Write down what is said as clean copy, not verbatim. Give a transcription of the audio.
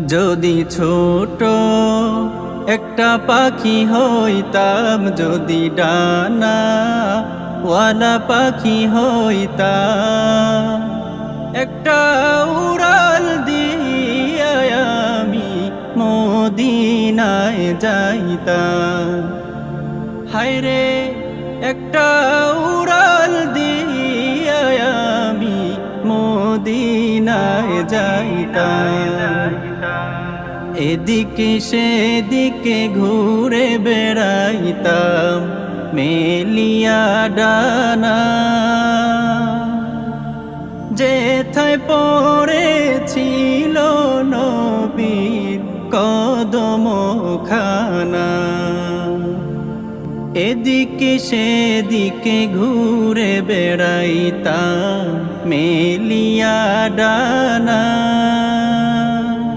যদি ছোট একটা পাখি হইতাম, যদি ডানা ওয়ালা পাখি হইতাম, একটা উড়াল দিয়ে আমি মদিনায় যাইতাম। হায়রে একটা উড়াল দিয়ে আমি মদিনায় যাইতাম। এদিকে সেদিকে ঘুরে বেড়াইতাম মেলিয়া ডানা, যেথায় পড়েছিল নবীর কদম খানা। এদিকে সেদিকে ঘুরে বেড়াইতাম মেলিয়া ডানা।